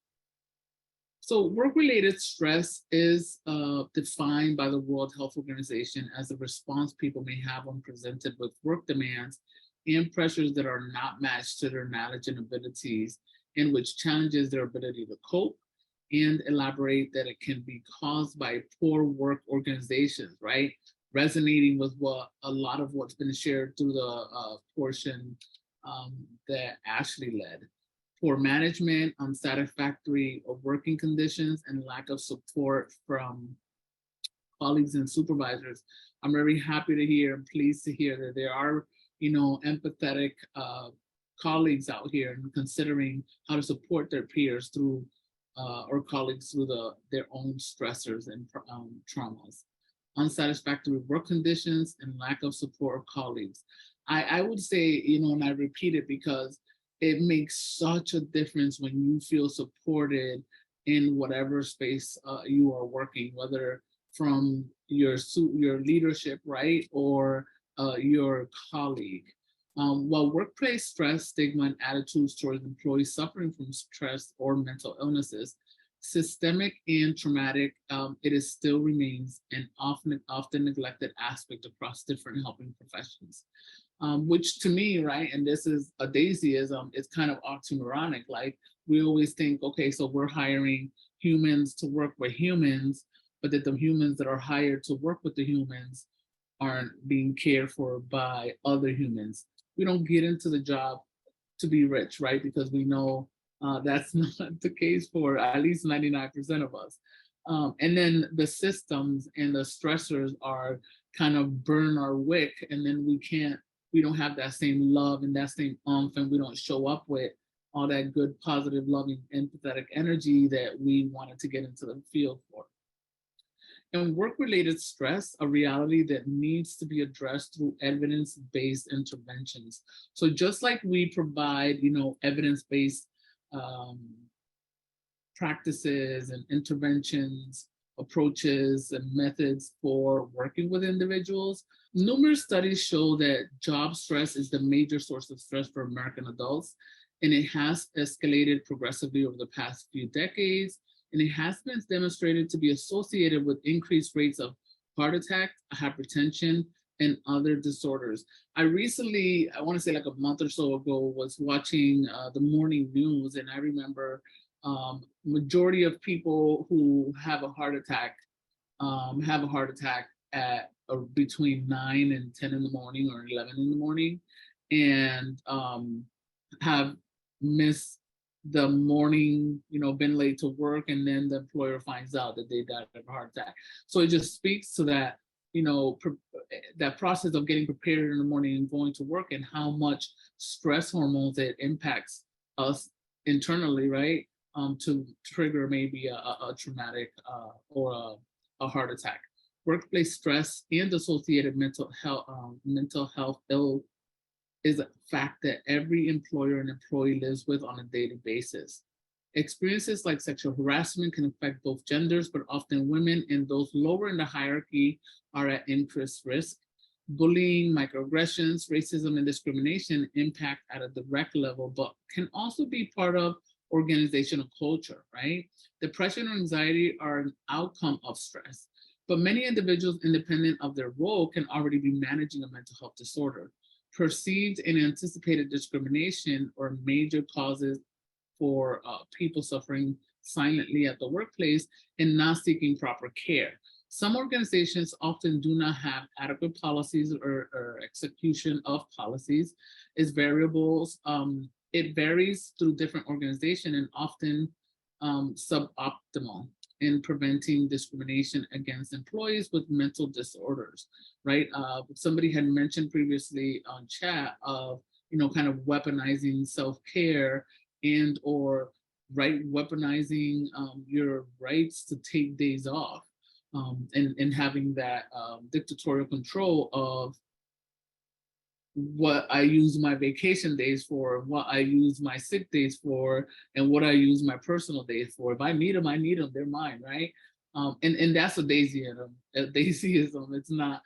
So work-related stress is defined by the World Health Organization as a response people may have when presented with work demands and pressures that are not matched to their knowledge and abilities, and which challenges their ability to cope, and elaborate that it can be caused by poor work organizations, right? Resonating with what a lot of what's been shared through the portion that Ashley led. Poor management, unsatisfactory working conditions, and lack of support from colleagues and supervisors. I'm very happy to hear and pleased to hear that there are, empathetic colleagues out here and considering how to support their peers through, or colleagues through their own stressors and traumas. Unsatisfactory work conditions and lack of support of colleagues. I would say, and I repeat it because it makes such a difference when you feel supported in whatever space you are working, whether from your leadership, right, or your colleague. While workplace stress, stigma, and attitudes towards employees suffering from stress or mental illnesses, systemic and traumatic, it still remains an often neglected aspect across different helping professions. Which to me, right, and this is a daisyism, it's kind of oxymoronic. Like we always think, okay, so we're hiring humans to work with humans, but that the humans that are hired to work with the humans aren't being cared for by other humans. We don't get into the job to be rich, right? Because we know that's not the case for at least 99% of us. And then the systems and the stressors are kind of burn our wick, and then we don't have that same love and that same oomph, and we don't show up with all that good, positive, loving, empathetic energy that we wanted to get into the field for. And work-related stress, a reality that needs to be addressed through evidence-based interventions. So just like we provide, evidence-based practices and interventions, approaches, and methods for working with individuals, numerous studies show that job stress is the major source of stress for American adults, and it has escalated progressively over the past few decades, and it has been demonstrated to be associated with increased rates of heart attack, hypertension, and other disorders. I recently, I want to say like a month or so ago, was watching the morning news, and I remember majority of people who have a heart attack at between 9 and 10 in the morning or 11 in the morning, and have missed the morning, been late to work, and then the employer finds out that they died of a heart attack. So it just speaks to that, that process of getting prepared in the morning and going to work, and how much stress hormones it impacts us internally, right? To trigger maybe a traumatic or a heart attack. Workplace stress and associated mental health ill is a fact that every employer and employee lives with on a daily basis. Experiences like sexual harassment can affect both genders, but often women and those lower in the hierarchy are at increased risk. Bullying, microaggressions, racism, and discrimination impact at a direct level, but can also be part of organizational culture, right? Depression and anxiety are an outcome of stress, but many individuals, independent of their role, can already be managing a mental health disorder. Perceived and anticipated discrimination are major causes for people suffering silently at the workplace and not seeking proper care. Some organizations often do not have adequate policies or execution of policies. It's variables. It varies through different organizations and often suboptimal in preventing discrimination against employees with mental disorders, right? Somebody had mentioned previously on chat of, kind of weaponizing self-care and or weaponizing your rights to take days off, and having that dictatorial control of what I use my vacation days for, what I use my sick days for, and what I use my personal days for. If I need them, I need them. They're mine, right? And that's a daisyism. It's not,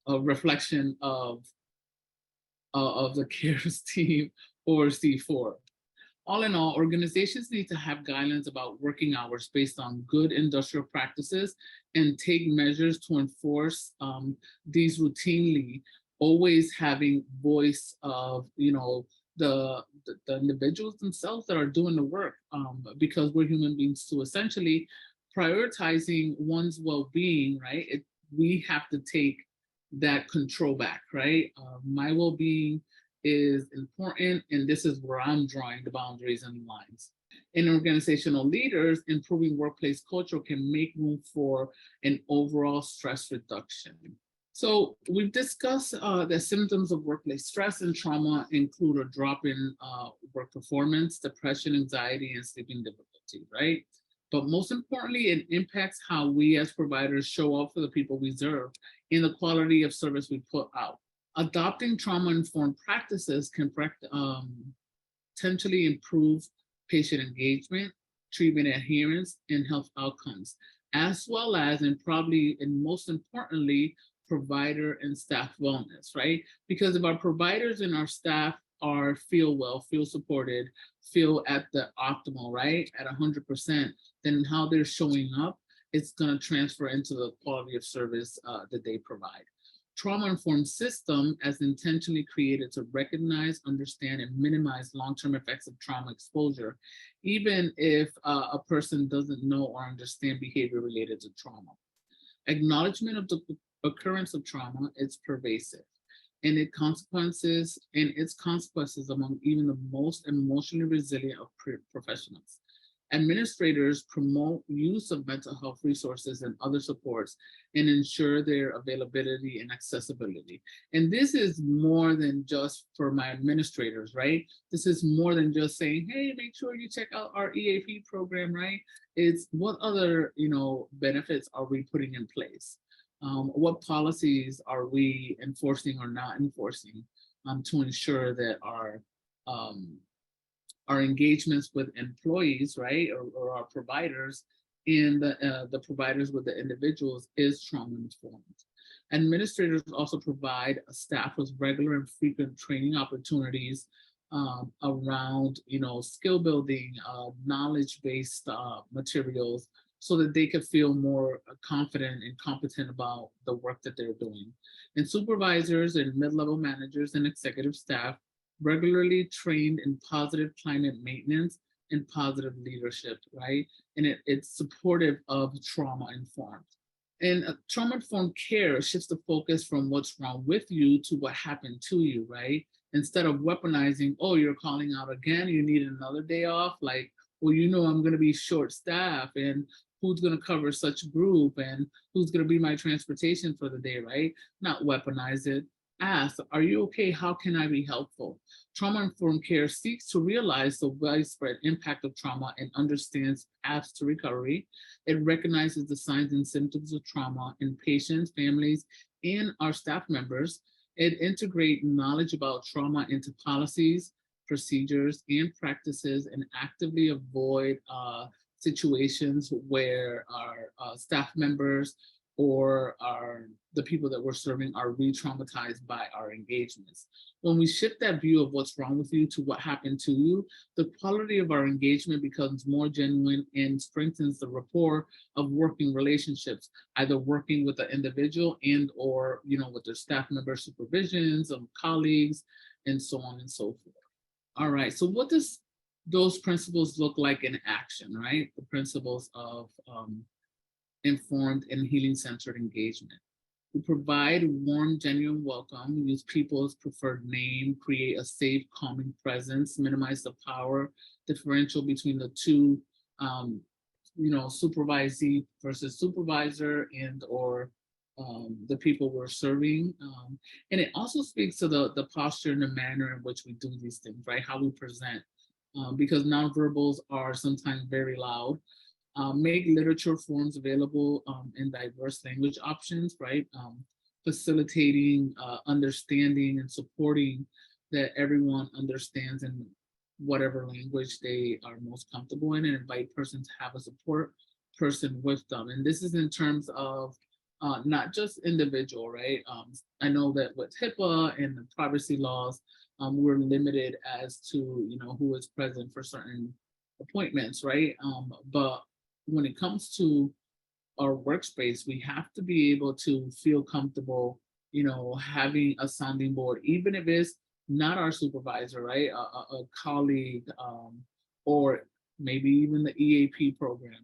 a reflection of the CARES team or C4. All in all, organizations need to have guidelines about working hours based on good industrial practices and take measures to enforce these routinely, always having voice of, the individuals themselves that are doing the work, because we're human beings too. Essentially, prioritizing one's well-being, right? We have to take that control back, right? My well-being is important, and this is where I'm drawing the boundaries and lines. In organizational leaders, improving workplace culture can make room for an overall stress reduction. So we've discussed the symptoms of workplace stress and trauma include a drop in work performance, depression, anxiety, and sleeping difficulty, right? But most importantly, it impacts how we as providers show up for the people we serve and the quality of service we put out. Adopting trauma-informed practices can potentially improve patient engagement, treatment adherence, and health outcomes, as well as, and probably and most importantly, provider and staff wellness, right? Because if our providers and our staff feel well, feel supported, feel at the optimal, right, at 100%, then how they're showing up, it's going to transfer into the quality of service that they provide. Trauma-informed system as intentionally created to recognize, understand, and minimize long-term effects of trauma exposure, even if a person doesn't know or understand behavior related to trauma. Acknowledgement of the occurrence of trauma is pervasive, and its consequences among even the most emotionally resilient of professionals. Administrators promote use of mental health resources and other supports and ensure their availability and accessibility. And this is more than just for my administrators, right? This is more than just saying, hey, make sure you check out our EAP program, right? It's what other, benefits are we putting in place? What policies are we enforcing or not enforcing to ensure that our engagements with employees, right, or our providers and the providers with the individuals is trauma-informed. Administrators also provide staff with regular and frequent training opportunities around, skill building, knowledge-based materials, so that they could feel more confident and competent about the work that they're doing. And supervisors and mid-level managers and executive staff regularly trained in positive climate maintenance and positive leadership, right? And it's supportive of trauma-informed. And trauma-informed care shifts the focus from what's wrong with you to what happened to you, right? Instead of weaponizing, oh, you're calling out again, you need another day off. Like, well, I'm going to be short-staffed, and who's going to cover such group, and who's going to be my transportation for the day, right? Not weaponize it. Ask, are you okay? How can I be helpful? Trauma-informed care seeks to realize the widespread impact of trauma and understands paths to recovery. It recognizes the signs and symptoms of trauma in patients, families, and our staff members. It integrates knowledge about trauma into policies, procedures, and practices, and actively avoid situations where our staff members or the people that we're serving are re-traumatized by our engagements. When we shift that view of what's wrong with you to what happened to you, the quality of our engagement becomes more genuine and strengthens the rapport of working relationships, either working with the individual and or with their staff member supervisions, colleagues, and so on and so forth. All right, so what does those principles look like in action, right? The principles of informed and healing-centered engagement. We provide warm, genuine welcome, use people's preferred name, create a safe, calming presence, minimize the power differential between the two, supervisee versus supervisor and or the people we're serving. And it also speaks to the posture and the manner in which we do these things, right? How we present, because nonverbals are sometimes very loud. Make literature forms available in diverse language options, right? Facilitating, understanding, and supporting that everyone understands in whatever language they are most comfortable in, and invite persons to have a support person with them. And this is in terms of not just individual, right? I know that with HIPAA and the privacy laws, we're limited as to who is present for certain appointments, right? But when it comes to our workspace, we have to be able to feel comfortable, having a sounding board, even if it's not our supervisor, right? A colleague, or maybe even the EAP program.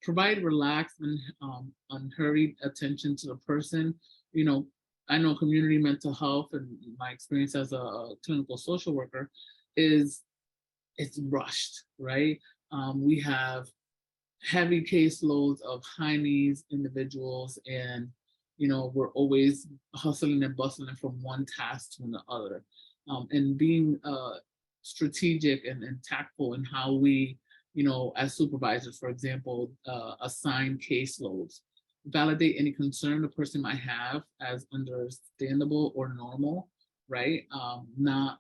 Provide relaxed and unhurried attention to the person. I know community mental health, and my experience as a clinical social worker it's rushed, right? We have heavy caseloads of high needs individuals, and we're always hustling and bustling from one task to the other, and being strategic and tactful in how we as supervisors, for example, assign caseloads, validate any concern the person might have as understandable or normal, right? Not,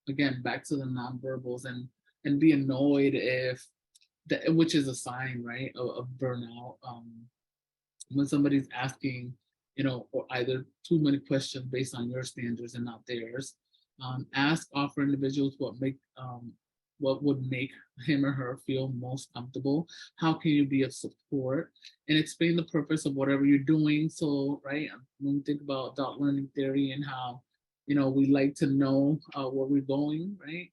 again, back to the nonverbals, and be annoyed if which is a sign, right, of burnout. When somebody's asking, or either too many questions based on your standards and not theirs. Offer individuals what would make him or her feel most comfortable. How can you be of support? And explain the purpose of whatever you're doing. So, right, when we think about adult learning theory and how, we like to know where we're going, right?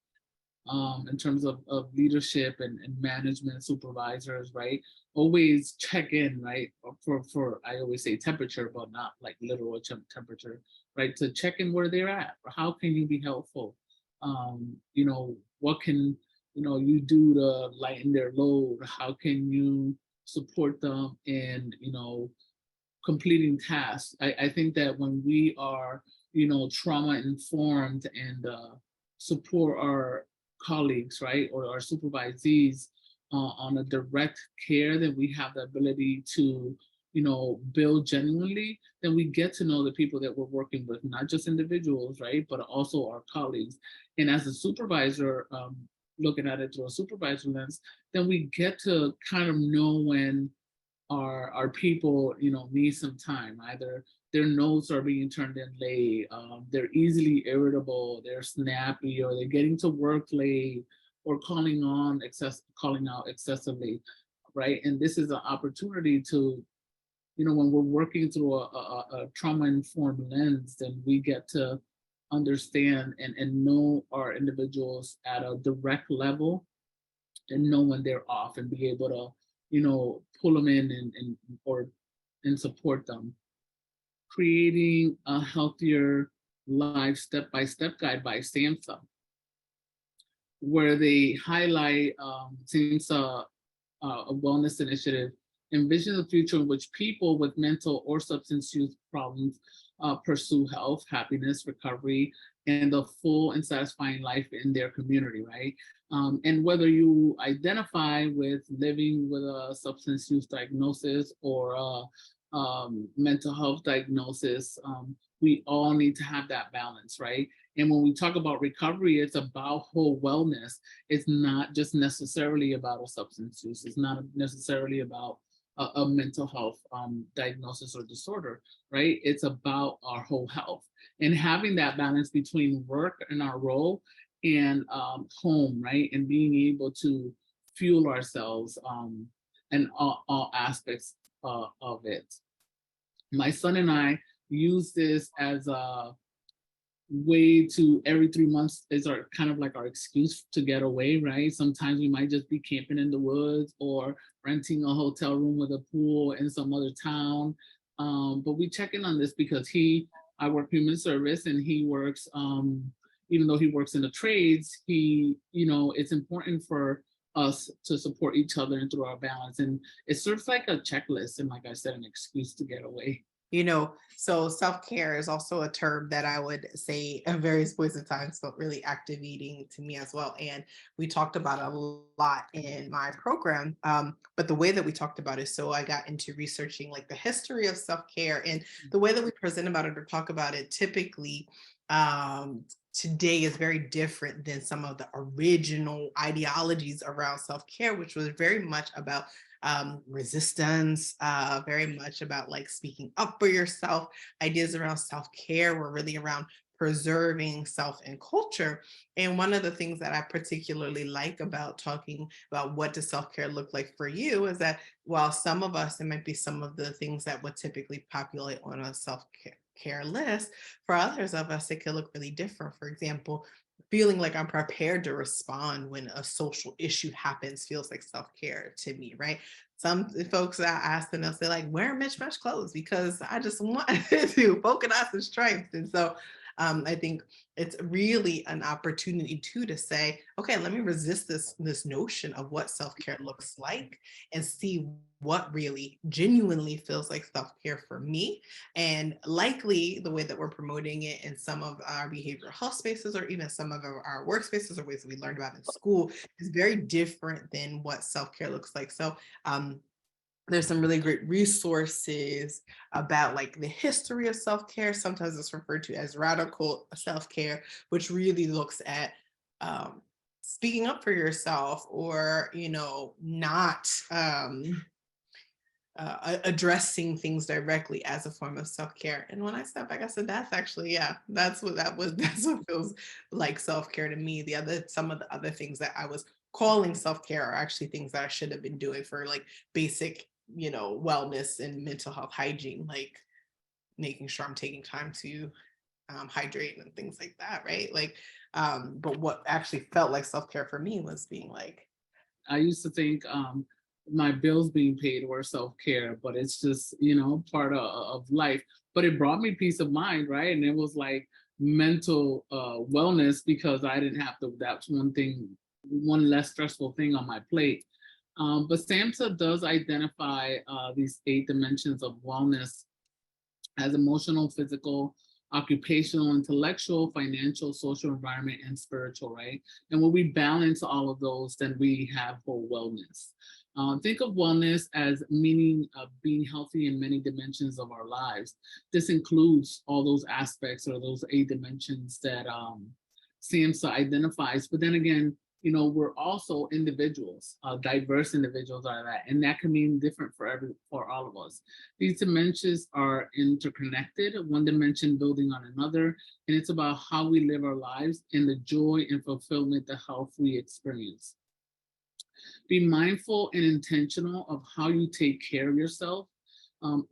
In terms of leadership and management, supervisors, right? Always check in, right? For I always say temperature, but not like literal temperature, right? To check in where they're at. How can you be helpful? What can you do to lighten their load? How can you support them in completing tasks? I think that when we are trauma informed and support our colleagues, right, or our supervisees on a direct care, that we have the ability to build genuinely, then we get to know the people that we're working with, not just individuals, right, but also our colleagues. And as a supervisor, looking at it through a supervisor lens, then we get to kind of know when our people need some time. Either their notes are being turned in late, they're easily irritable, they're snappy, or they're getting to work late, or calling out excessively, right? And this is an opportunity to when we're working through a trauma-informed lens, then we get to understand and know our individuals at a direct level, and know when they're off, and be able to pull them in and or and support them. Creating a healthier life step-by-step guide by SAMHSA, where they highlight SAMHSA, a wellness initiative, envision a future in which people with mental or substance use problems pursue health, happiness, recovery, and a full and satisfying life in their community, right? And whether you identify with living with a substance use diagnosis or mental health diagnosis, we all need to have that balance, right? And when we talk about recovery, it's about whole wellness. It's not just necessarily about a substance use. It's not necessarily about a mental health diagnosis or disorder, right? It's about our whole health and having that balance between work and our role and home, right? And being able to fuel ourselves and all aspects of it. My son and I use this as a way to, every 3 months is our kind of like our excuse to get away, right? Sometimes we might just be camping in the woods or renting a hotel room with a pool in some other town. But we check in on this because I work human service and he works, even though he works in the trades, it's important for us to support each other and through our balance. And it serves like a checklist and, like I said, an excuse to get away. So self-care is also a term that I would say at various points in time felt really activating to me as well. And we talked about it a lot in my program. But the way that we talked about it, so I got into researching like the history of self-care, and the way that we present about it or talk about it typically today is very different than some of the original ideologies around self-care, which was very much about resistance, very much about like speaking up for yourself. Ideas around self-care were really around preserving self and culture. And one of the things that I particularly like about talking about what does self-care look like for you is that while some of us, it might be some of the things that would typically populate on a self-care list, for others of us, it could look really different. For example, feeling like I'm prepared to respond when a social issue happens feels like self-care to me, right? Some folks I ask them, they'll say like, wear mismatched clothes because I just want to polka dots and stripes. And so I think it's really an opportunity too to say, okay, let me resist this notion of what self-care looks like and see what really genuinely feels like self-care for me. And likely the way that we're promoting it in some of our behavioral health spaces or even some of our workspaces or ways that we learned about in school is very different than what self-care looks like. So there's some really great resources about like the history of self-care. Sometimes it's referred to as radical self-care, which really looks at speaking up for yourself or, not addressing things directly as a form of self-care. And when I step back, I said, that's actually, that's what feels like self-care to me. Some of the other things that I was calling self-care are actually things that I should have been doing for like basic, wellness and mental health hygiene, like making sure I'm taking time to hydrate and things like that, right? Like, but what actually felt like self-care for me was being like, I used to think my bills being paid were self-care, but it's just, part of life. But it brought me peace of mind, right? And it was like mental wellness because I didn't have to, that's one less stressful thing on my plate. But SAMHSA does identify these 8 dimensions of wellness as emotional, physical, occupational, intellectual, financial, social, environment, and spiritual, right? And when we balance all of those, then we have whole wellness. Think of wellness as meaning being healthy in many dimensions of our lives. This includes all those aspects or those 8 dimensions that SAMHSA identifies. But then again, we're also individuals, diverse individuals are that, and that can mean different for all of us. These dimensions are interconnected, one dimension building on another, and it's about how we live our lives and the joy and fulfillment, the health we experience. Be mindful and intentional of how you take care of yourself.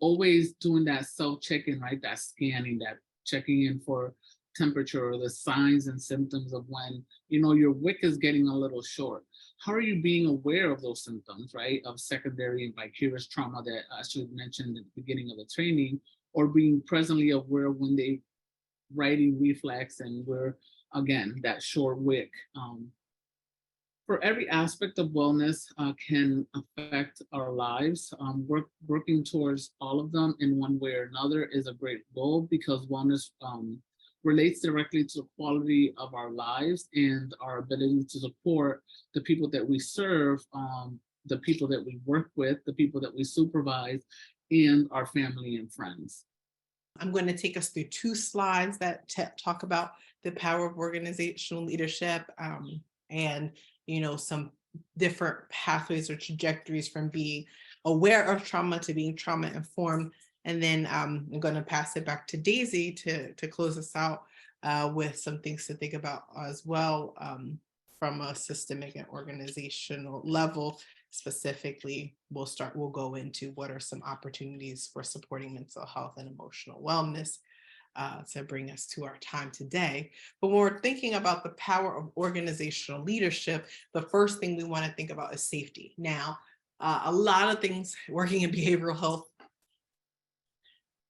Always doing that self-check-in, right? That scanning, that checking in for temperature or the signs and symptoms of when your wick is getting a little short. how are you being aware of those symptoms, right? Of secondary and vicarious trauma that I should mention at the beginning of the training, or being presently aware when they writing reflex and we're, again, that short wick. For every aspect of wellness can affect our lives. Working towards all of them in one way or another is a great goal, because wellness relates directly to the quality of our lives and our ability to support the people that we serve, the people that we work with, the people that we supervise, and our family and friends. I'm going to take us through 2 slides that talk about the power of organizational leadership, and some different pathways or trajectories from being aware of trauma to being trauma informed. And then I'm going to pass it back to Daisy to close us out with some things to think about as well, from a systemic and organizational level. Specifically, we'll go into what are some opportunities for supporting mental health and emotional wellness to bring us to our time today. But when we're thinking about the power of organizational leadership, the first thing we want to think about is safety. Now, a lot of things working in behavioral health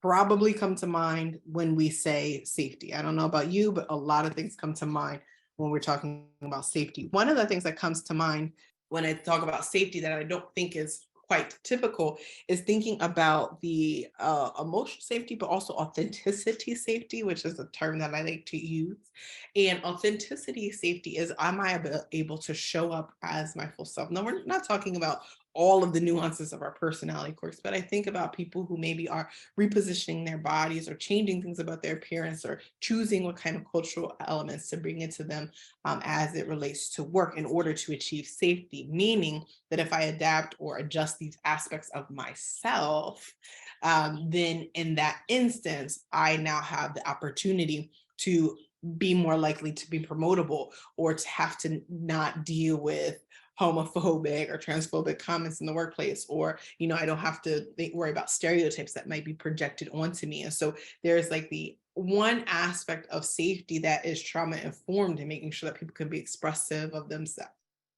probably come to mind when we say safety. I don't know about you, but a lot of things come to mind when we're talking about safety. One of the things that comes to mind when I talk about safety that I don't think is quite typical is thinking about the emotional safety, but also authenticity safety, which is a term that I like to use. And authenticity safety is, am I able to show up as my full self? Now, we're not talking about all of the nuances of our personality quirks, but I think about people who maybe are repositioning their bodies or changing things about their appearance or choosing what kind of cultural elements to bring into them as it relates to work in order to achieve safety, meaning that if I adapt or adjust these aspects of myself, then in that instance, I now have the opportunity to be more likely to be promotable or to have to not deal with homophobic or transphobic comments in the workplace, or I don't have to worry about stereotypes that might be projected onto me. And so there's like the one aspect of safety that is trauma informed and making sure that people can be expressive of themselves,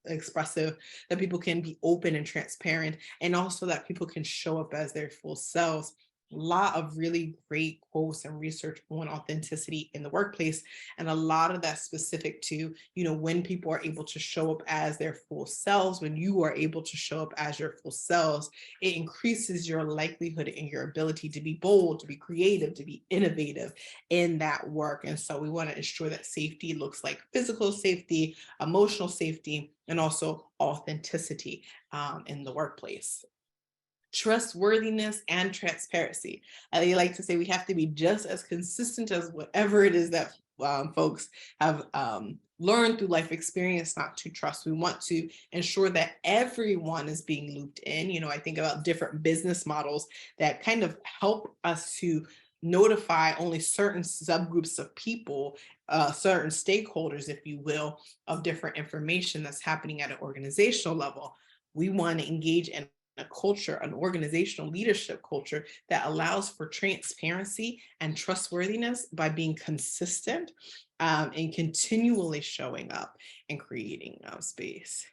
that people can be open and transparent, and also that people can show up as their full selves. A lot of really great quotes and research on authenticity in the workplace, and a lot of that specific to when people are able to show up as their full selves. When you are able to show up as your full selves, it increases your likelihood and your ability to be bold, to be creative, to be innovative in that work. And so we want to ensure that safety looks like physical safety, emotional safety, and also authenticity in the workplace. Trustworthiness and transparency. I like to say we have to be just as consistent as whatever it is that folks have learned through life experience not to trust. We want to ensure that everyone is being looped in. I think about different business models that kind of help us to notify only certain subgroups of people, certain stakeholders, if you will, of different information that's happening at an organizational level. We want to engage in a culture, an organizational leadership culture that allows for transparency and trustworthiness by being consistent and continually showing up and creating space.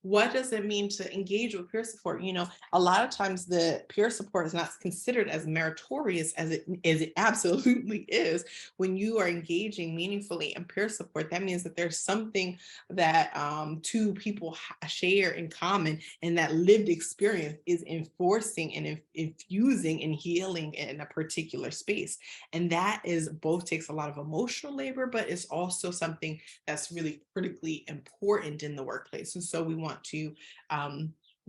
What does it mean to engage with peer support? A lot of times the peer support is not considered as meritorious as it absolutely is. When you are engaging meaningfully in peer support, that means that there's something that two people share in common, and that lived experience is enforcing and infusing and healing in a particular space. And that is both takes a lot of emotional labor, but it's also something that's really critically important in the workplace. And so we want to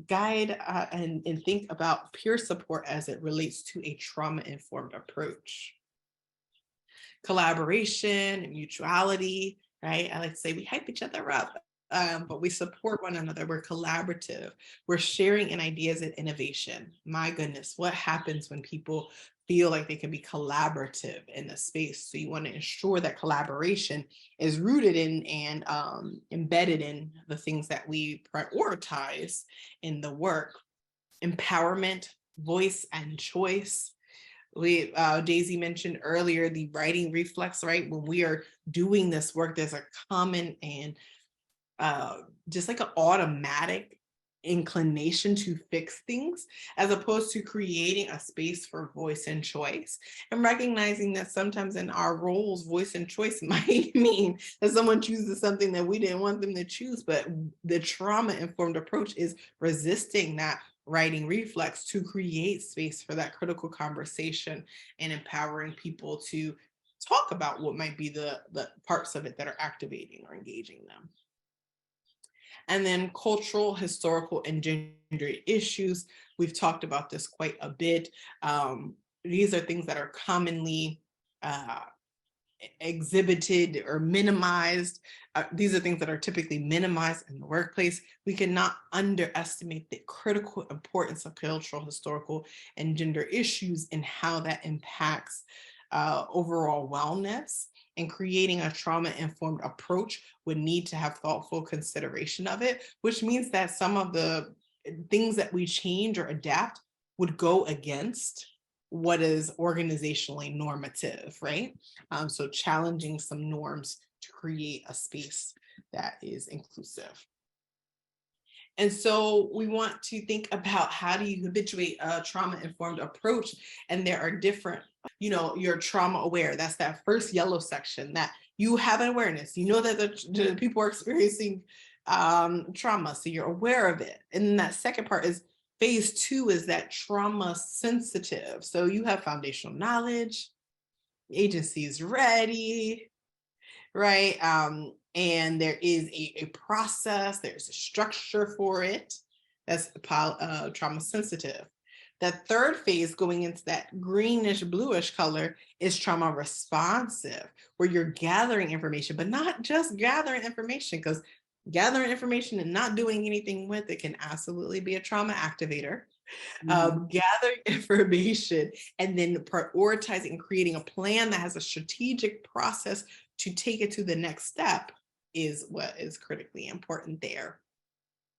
guide and think about peer support as it relates to a trauma-informed approach. Collaboration and mutuality, right? I like to say we hype each other up, but we support one another. We're collaborative. We're sharing in ideas and innovation. My goodness, what happens when people feel like they can be collaborative in a space? So you want to ensure that collaboration is rooted in and embedded in the things that we prioritize in the work. Empowerment, voice, and choice. Daisy mentioned earlier the writing reflex, right? When we are doing this work, there's a common and just like an automatic inclination to fix things, as opposed to creating a space for voice and choice, and recognizing that sometimes in our roles, voice and choice might mean that someone chooses something that we didn't want them to choose. But the trauma-informed approach is resisting that writing reflex to create space for that critical conversation and empowering people to talk about what might be the parts of it that are activating or engaging them. And then cultural, historical, and gender issues. We've talked about this quite a bit. These are things that are commonly exhibited or minimized. These are things that are typically minimized in the workplace. We cannot underestimate the critical importance of cultural, historical, and gender issues and how that impacts overall wellness. And creating a trauma-informed approach would need to have thoughtful consideration of it, which means that some of the things that we change or adapt would go against what is organizationally normative, right? So challenging some norms to create a space that is inclusive. And so we want to think about, how do you habituate a trauma-informed approach? And there are different, you're trauma aware. That's that first yellow section, that you have an awareness. You know that the people are experiencing trauma, so you're aware of it. And then that second part is phase 2, is that trauma sensitive. So you have foundational knowledge, agency is ready, right? And there is a process, there's a structure for it. That's trauma sensitive. That third phase, going into that greenish bluish color, is trauma responsive, where you're gathering information, but not just gathering information, because gathering information and not doing anything with it can absolutely be a trauma activator. Gathering information and then prioritizing and creating a plan that has a strategic process to take it to the next step is what is critically important there.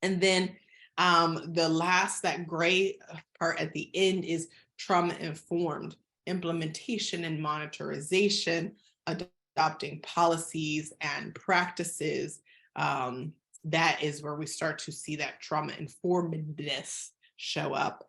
And then the last, that gray part at the end, is trauma-informed implementation and monitorization, adopting policies and practices. That is where we start to see that trauma-informedness show up,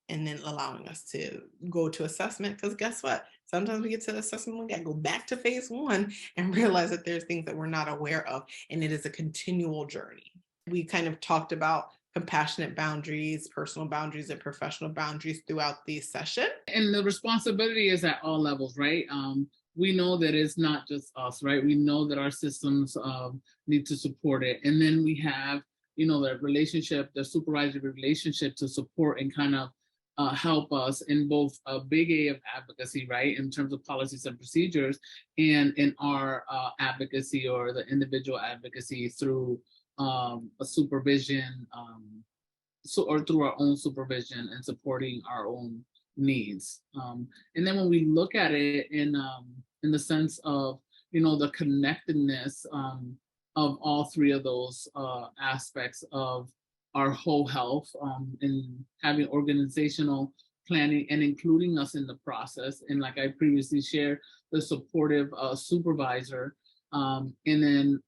and then allowing us to go to assessment, because guess what? Sometimes we get to the assessment, we gotta go back to phase 1 and realize that there's things that we're not aware of, and it is a continual journey. We kind of talked about compassionate boundaries, personal boundaries, and professional boundaries throughout the session. And the responsibility is at all levels, right? We know that it's not just us, right? We know that our systems need to support it. And then we have, the relationship, the supervisory relationship to support and kind of help us in both a big A of advocacy, right, in terms of policies and procedures, and in our advocacy or the individual advocacy through a supervision, or through our own supervision and supporting our own needs. And then when we look at it in the sense of, the connectedness of all three of those aspects of our whole health, and having organizational planning and including us in the process. And like I previously shared, the supportive supervisor, and then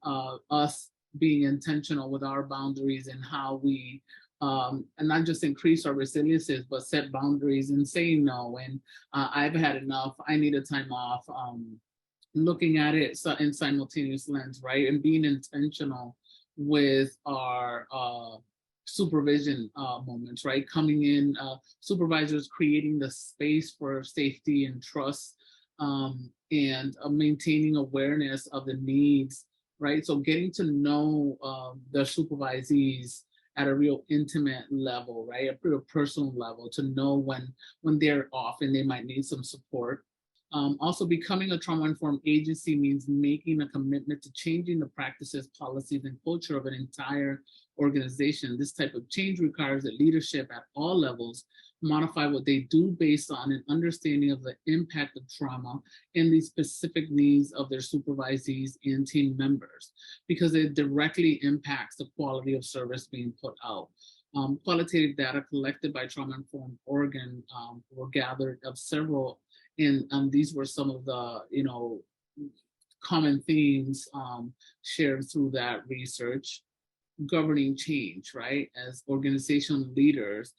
us being intentional with our boundaries and how we, and not just increase our resiliences, but set boundaries and saying no. And I've had enough, I need a time off. Looking at it in simultaneous lens, right? And being intentional with our supervision moments, right? Coming in, supervisors creating the space for safety and trust, and maintaining awareness of the needs, right? So getting to know the supervisees at a real intimate level, right? A real personal level, to know when they're off and they might need some support. Also, becoming a trauma-informed agency means making a commitment to changing the practices, policies, and culture of an entire organization. This type of change requires that leadership at all levels modify what they do based on an understanding of the impact of trauma and the specific needs of their supervisees and team members, because it directly impacts the quality of service being put out. Qualitative data collected by Trauma-Informed Oregon were gathered of several, and these were some of the, common themes shared through that research. Governing change, right? As organizational leaders,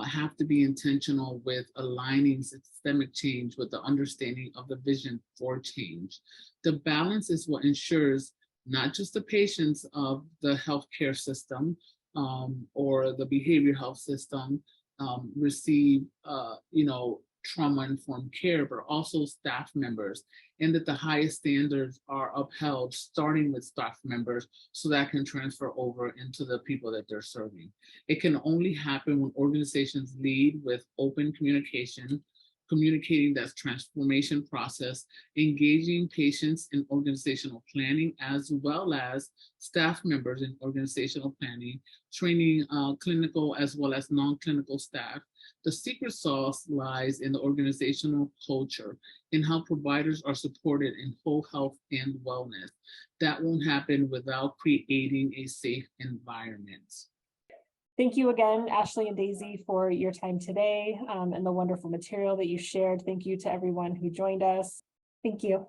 have to be intentional with aligning systemic change with the understanding of the vision for change. The balance is what ensures not just the patients of the healthcare system or the behavioral health system receive, trauma-informed care, but also staff members, and that the highest standards are upheld, starting with staff members, so that can transfer over into the people that they're serving. It can only happen when organizations lead with open communication, communicating that transformation process, engaging patients in organizational planning, as well as staff members in organizational planning, training clinical as well as non-clinical staff. The secret sauce lies in the organizational culture, in how providers are supported in whole health and wellness. That won't happen without creating a safe environment. Thank you again, Ashley and Daisy, for your time today and the wonderful material that you shared. Thank you to everyone who joined us. Thank you.